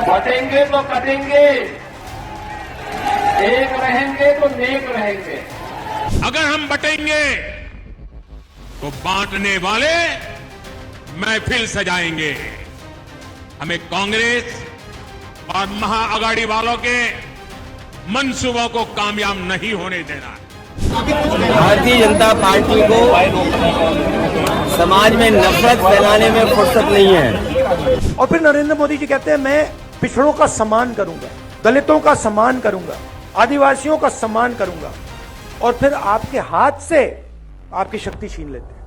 बटेंगे तो कटेंगे, एक रहेंगे तो नेक रहेंगे। अगर हम बटेंगे तो बांटने वाले महफिल सजाएंगे। हमें कांग्रेस और महाअघाड़ी वालों के मंसूबों को कामयाब नहीं होने देना है। भारतीय जनता पार्टी को समाज में नफरत फैलाने में फुर्सत नहीं है। और फिर नरेंद्र मोदी जी कहते हैं मैं पिछड़ों का सम्मान करूंगा, दलितों का सम्मान करूंगा, आदिवासियों का सम्मान करूंगा, और फिर आपके हाथ से आपकी शक्ति छीन लेते हैं।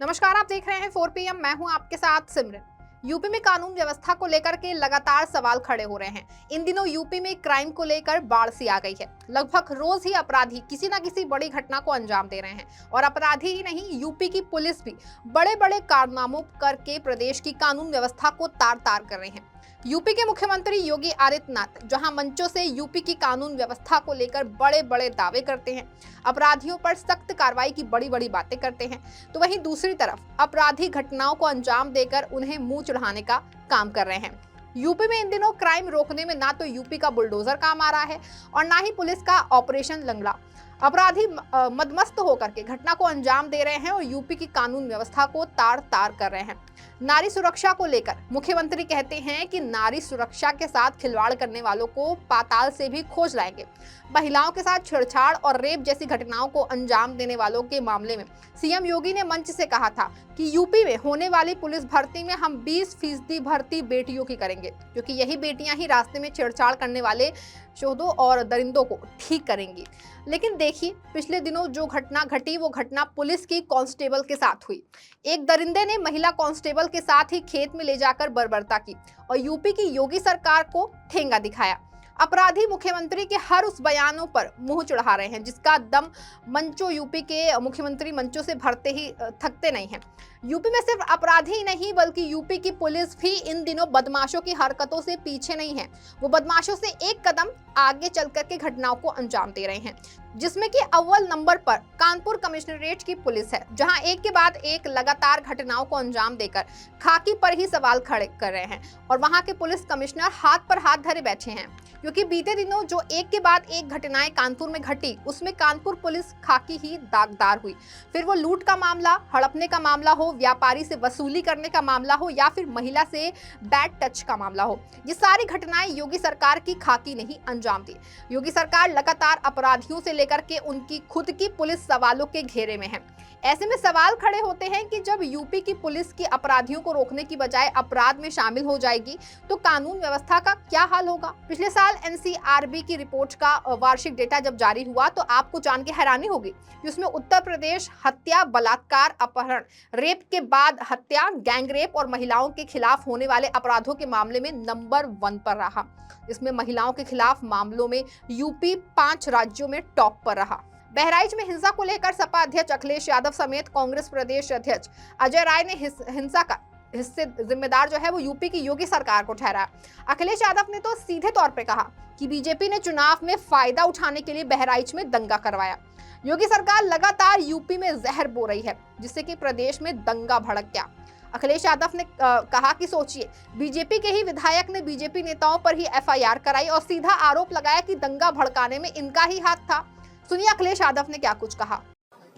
नमस्कार, आप देख रहे हैं 4 PM। मैं हूं आपके साथ सिमरन। यूपी में कानून व्यवस्था को लेकर के लगातार सवाल खड़े हो रहे हैं। इन दिनों यूपी में क्राइम को लेकर बाढ़ सी आ गई है। लगभग रोज ही अपराधी किसी न किसी बड़ी घटना को अंजाम दे रहे हैं, और अपराधी ही नहीं, यूपी की पुलिस भी बड़े बड़े कारनामों करके प्रदेश की कानून व्यवस्था को तार तार कर रहे हैं। यूपी के मुख्यमंत्री योगी आदित्यनाथ जहां मंचों से यूपी की कानून व्यवस्था को लेकर बड़े बड़े दावे करते हैं, अपराधियों पर सख्त कार्रवाई की बड़ी बड़ी बातें करते हैं, तो वहीं दूसरी तरफ अपराधी घटनाओं को अंजाम देकर उन्हें मुंह चढ़ाने का काम कर रहे हैं। यूपी में इन दिनों क्राइम रोकने में ना तो यूपी का बुलडोजर काम आ रहा है और ना ही पुलिस का ऑपरेशन लंगड़ा। अपराधी मदमस्त होकर के घटना को अंजाम दे रहे हैं और यूपी की कानून व्यवस्था को तार तार कर रहे हैं। नारी सुरक्षा को लेकर मुख्यमंत्री कहते हैं कि नारी सुरक्षा के साथ खिलवाड़ करने वालों को पाताल से भी खोज लाएंगे। महिलाओं के साथ छेड़छाड़ और रेप जैसी घटनाओं को अंजाम देने वालों के मामले में सीएम योगी ने मंच से कहा था कि यूपी में होने वाली पुलिस भर्ती में हम 20% भर्ती बेटियों की करेंगे, क्योंकि यही बेटियां ही रास्ते में छेड़छाड़ करने वाले शोधों और दरिंदों को ठीक करेंगी। लेकिन देखिए, पिछले दिनों जो घटना घटी वो घटना पुलिस की कांस्टेबल के साथ हुई। एक दरिंदे ने महिला कांस्टेबल के साथ ही खेत में ले जाकर बर्बरता की और यूपी की योगी सरकार को ठेंगा दिखाया। अपराधी मुख्यमंत्री के हर उस बयानों पर मुंह चढ़ा रहे हैं जिसका दम मंचों यूपी के मुख्यमंत्री मंचों से भरते ही थकते नहीं हैं। यूपी में सिर्फ अपराधी ही नहीं बल्कि यूपी की पुलिस भी इन दिनों बदमाशों की हरकतों से पीछे नहीं है। वो बदमाशों से एक कदम आगे चल करके घटनाओं को अंजाम दे रहे हैं, जिसमें कि अव्वल नंबर पर कानपुर कमिश्नरेट की पुलिस है, जहां एक के बाद एक लगातार घटनाओं को अंजाम देकर खाकी पर ही सवाल खड़े कर रहे हैं। और वहां के पुलिस कमिश्नर हाथ पर हाथ धरे बैठे हैं, क्योंकि बीते दिनों जो एक के बाद एक घटनाएं कानपुर में घटी उसमें कानपुर पुलिस खाकी ही दागदार हुई। फिर वो लूट का मामला, हड़पने का मामला हो, व्यापारी से वसूली करने का मामला हो या फिर महिला से बैड टच का मामला हो, ये सारी घटनाएं योगी सरकार की खाकी नहीं अंजाम दी। योगी सरकार लगातार अपराधियों से लेकर के उनकी खुद की पुलिस सवालों के घेरे में है। ऐसे में सवाल खड़े होते हैं कि जब यूपी की पुलिस की अपराधियों को रोकने की बजाय अपराध में शामिल हो जाएगी तो कानून व्यवस्था का क्या हाल होगा। पिछले साल एनसीआरबी की रिपोर्ट का वार्षिक डेटा जब जारी हुआ तो आपको जान के हैरानी होगी कि उसमें उत्तर प्रदेश हत्या, बलात्कार, अपहरण, रेप के बाद हत्या, गैंगरेप और महिलाओं के खिलाफ होने वाले अपराधों के मामले में नंबर 1 पर रहा। इसमें महिलाओं के खिलाफ मामलों में यूपी 5 राज्यों में टॉप पर रहा। बहराइच में हिंसा को लेकर सपा अध्यक्ष अखिलेश यादव समेत कांग्रेस प्रदेश अध्यक्ष अजय राय ने हिंसा का हिस्से जिम्मेदार जो है वो यूपी की योगी सरकार को ठहराया। अखिलेश यादव ने तो सीधे तौर पे कहा कि बीजेपी ने चुनाव में फायदा उठाने के लिए बहराइच में दंगा करवाया। योगी सरकार लगातार यूपी में जहर बो रही है जिससे कि प्रदेश में दंगा भड़क गया। अखिलेश यादव ने कहा कि सोचिए, बीजेपी के ही विधायक ने बीजेपी नेताओं पर ही FIR कराई और सीधा आरोप लगाया कि दंगा भड़काने में इनका ही हाथ था। सुनिए अखिलेश यादव ने क्या कुछ कहा।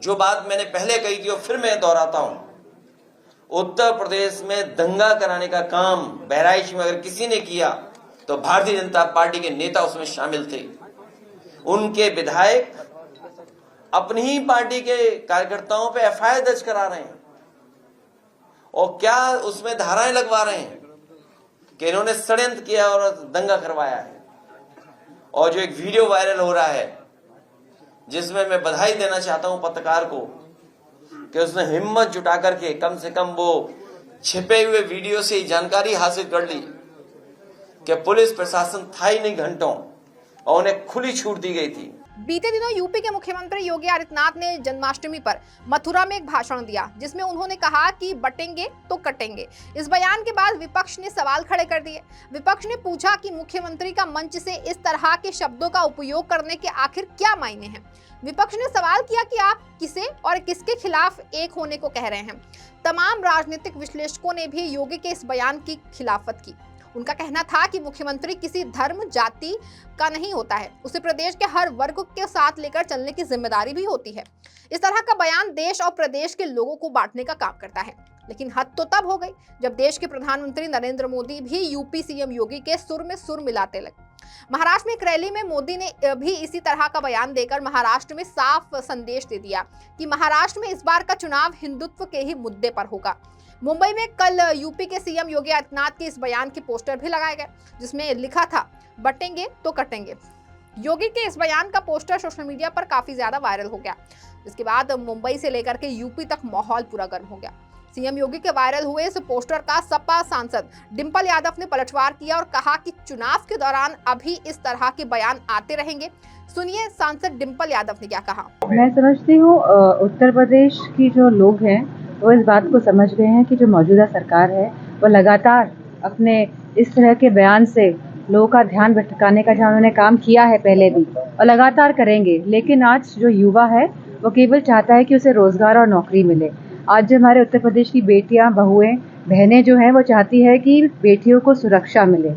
जो बात मैंने पहले कही थी और फिर मैं दोहराता हूं, उत्तर प्रदेश में दंगा कराने का काम बहराइच में अगर किसी ने किया तो भारतीय जनता पार्टी के नेता उसमें शामिल थे। उनके विधायक अपनी ही पार्टी के कार्यकर्ताओं पे FIR दर्ज करा रहे हैं और क्या उसमें धाराएं लगवा रहे हैं कि इन्होंने षड्यंत्र किया और दंगा करवाया है। और जो एक वीडियो वायरल हो रहा है जिसमें मैं बधाई देना चाहता हूं पत्रकार को कि उसने हिम्मत जुटा करके कम से कम वो छिपे हुए वीडियो से जानकारी हासिल कर ली कि पुलिस प्रशासन था ही नहीं घंटों और उन्हें खुली छूट दी गई थी। बीते दिनों यूपी के मुख्यमंत्री योगी आदित्यनाथ ने जन्माष्टमी पर मथुरा में एक भाषण दिया, जिसमें उन्होंने कहा कि बटेंगे तो कटेंगे। इस बयान के बाद विपक्ष ने सवाल खड़े कर दिए। विपक्ष ने पूछा कि मुख्यमंत्री का मंच से इस तरह के शब्दों का उपयोग करने के आखिर क्या मायने हैं। विपक्ष ने सवाल किया कि आप किसे और किसके खिलाफ एक होने को कह रहे हैं। तमाम राजनीतिक विश्लेषकों ने भी योगी के इस बयान की खिलाफत की। उनका कहना था कि मुख्यमंत्री किसी धर्म जाति का नहीं होता है, उसे प्रदेश के हर वर्ग के साथ लेकर चलने की जिम्मेदारी भी होती है। इस तरह का बयान देश और प्रदेश के लोगों को बांटने का काम करता है। लेकिन हद तो तब हो गई जब देश के प्रधानमंत्री नरेंद्र मोदी भी यूपी सीएम योगी के सुर में सुर मिलाते लगे। महाराष्ट्र में एक रैली में मोदी ने भी इसी तरह का बयान देकर महाराष्ट्र में साफ संदेश दे दिया कि महाराष्ट्र में इस बार का चुनाव हिंदुत्व के ही मुद्दे पर होगा। मुंबई में कल यूपी के सीएम योगी आदित्यनाथ के इस बयान के पोस्टर भी लगाए गए, जिसमें लिखा था बटेंगे तो कटेंगे। योगी के इस बयान का पोस्टर सोशल मीडिया पर काफी ज्यादा वायरल हो गया। इसके बाद मुंबई से लेकर के यूपी तक माहौल पूरा गर्म हो गया। सीएम योगी के वायरल हुए इस पोस्टर का सपा सांसद डिंपल यादव ने पलटवार किया और कहा कि चुनाव के दौरान अभी इस तरह के बयान आते रहेंगे। सुनिए सांसद डिंपल यादव ने क्या कहा। मैं समझती हूँ उत्तर प्रदेश की जो लोग हैं वो इस बात को समझ गए हैं कि जो मौजूदा सरकार है वो लगातार अपने इस तरह के बयान से लोगों का ध्यान भटकाने का जहाँ उन्होंने काम किया है पहले भी और लगातार करेंगे। लेकिन आज जो युवा है वो केवल चाहता है कि उसे रोजगार और नौकरी मिले। आज जो हमारे उत्तर प्रदेश की बेटियां, बहुएं, बहनें जो हैं वो चाहती है कि बेटियों को सुरक्षा मिले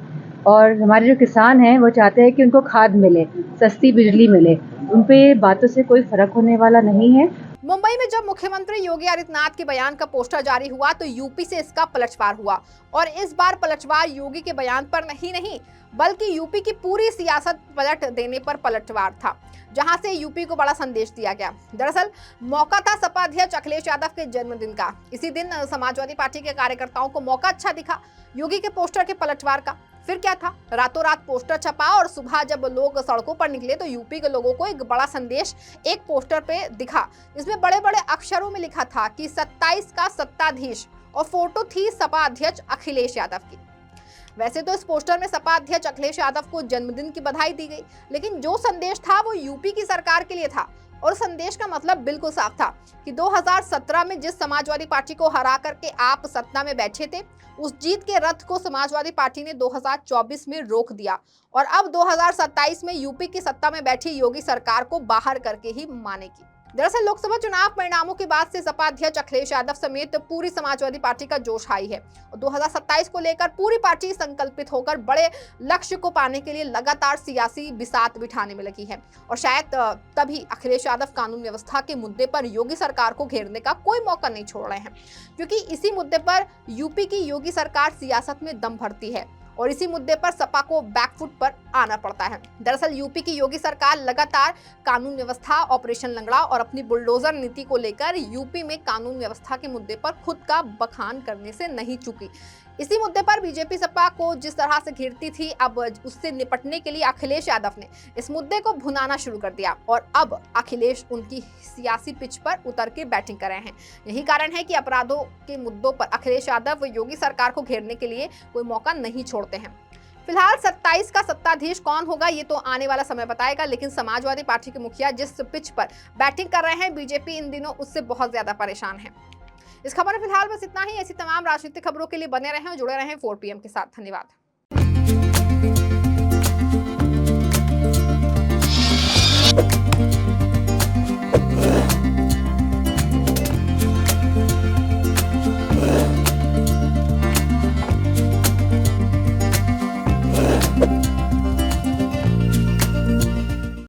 और हमारे जो किसान हैं वो चाहते हैं कि उनको खाद मिले, सस्ती बिजली मिले। उन पे बातों से कोई फर्क होने वाला नहीं है। मुंबई में जब मुख्यमंत्री योगी आदित्यनाथ के बयान का पोस्टर जारी हुआ तो यूपी से इसका पलटवार हुआ और इस बार पलटवार योगी के बयान पर नहीं बल्कि यूपी की पूरी सियासत पलट देने पर पलटवार था, जहां से यूपी को बड़ा संदेश दिया गया। दरअसल मौका था सपा अध्यक्ष अखिलेश यादव के जन्मदिन का। इसी दिन समाजवादी पार्टी के कार्यकर्ताओं को मौका अच्छा दिखा योगी के पोस्टर के पलटवार का। फिर क्या था, रातों रात पोस्टर छपा और सुबह जब लोग सड़कों पर निकले तो यूपी के लोगों को एक बड़ा संदेश एक पोस्टर पे दिखा। इसमें बड़े बड़े अक्षरों में लिखा था कि 27 का सत्ताधीश और फोटो थी सपा अध्यक्ष अखिलेश यादव की। वैसे तो इस पोस्टर में सपा अध्यक्ष अखिलेश यादव को जन्मदिन की बधाई दी गई, लेकिन जो संदेश था वो यूपी की सरकार के लिए था और संदेश का मतलब बिल्कुल साफ था कि 2017 में जिस समाजवादी पार्टी को हरा करके आप सत्ता में बैठे थे, उस जीत के रथ को समाजवादी पार्टी ने 2024 में रोक दिया और अब 2027 में यूपी की सत्ता में बैठी योगी सरकार को बाहर करके ही मानेगी। दरअसल लोकसभा चुनाव परिणामों के बाद से सपा अध्यक्ष अखिलेश यादव समेत पूरी समाजवादी पार्टी का जोश हाई है और 2027 को लेकर पूरी पार्टी संकल्पित होकर बड़े लक्ष्य को पाने के लिए लगातार सियासी बिसात बिठाने में लगी है और शायद तभी अखिलेश यादव कानून व्यवस्था के मुद्दे पर योगी सरकार को घेरने का कोई मौका नहीं छोड़ रहे हैं, क्योंकि इसी मुद्दे पर यूपी की योगी सरकार सियासत में दम भरती है और इसी मुद्दे पर सपा को बैकफुट पर आना पड़ता है। दरअसल यूपी की योगी सरकार लगातार कानून व्यवस्था, ऑपरेशन लंगड़ा और अपनी बुलडोजर नीति को लेकर यूपी में कानून व्यवस्था के मुद्दे पर खुद का बखान करने से नहीं चूकी। इसी मुद्दे पर बीजेपी सपा को जिस तरह से घेरती थी, अब उससे निपटने के लिए अखिलेश यादव ने इस मुद्दे को भुनाना शुरू कर दिया और अब अखिलेश उनकी सियासी पिच पर उतर के बैटिंग कर रहे हैं। यही कारण है कि अपराधों के मुद्दों पर अखिलेश यादव योगी सरकार को घेरने के लिए कोई मौका नहीं छोड़ते हैं। फिलहाल 27 का सत्ताधीश कौन होगा ये तो आने वाला समय बताएगा, लेकिन समाजवादी पार्टी के मुखिया जिस पिच पर बैटिंग कर रहे हैं, बीजेपी इन दिनों उससे बहुत ज्यादा परेशान है। इस खबर में फिलहाल बस इतना ही। ऐसी तमाम राजनीतिक खबरों के लिए बने रहें और जुड़े रहें 4PM के साथ। धन्यवाद।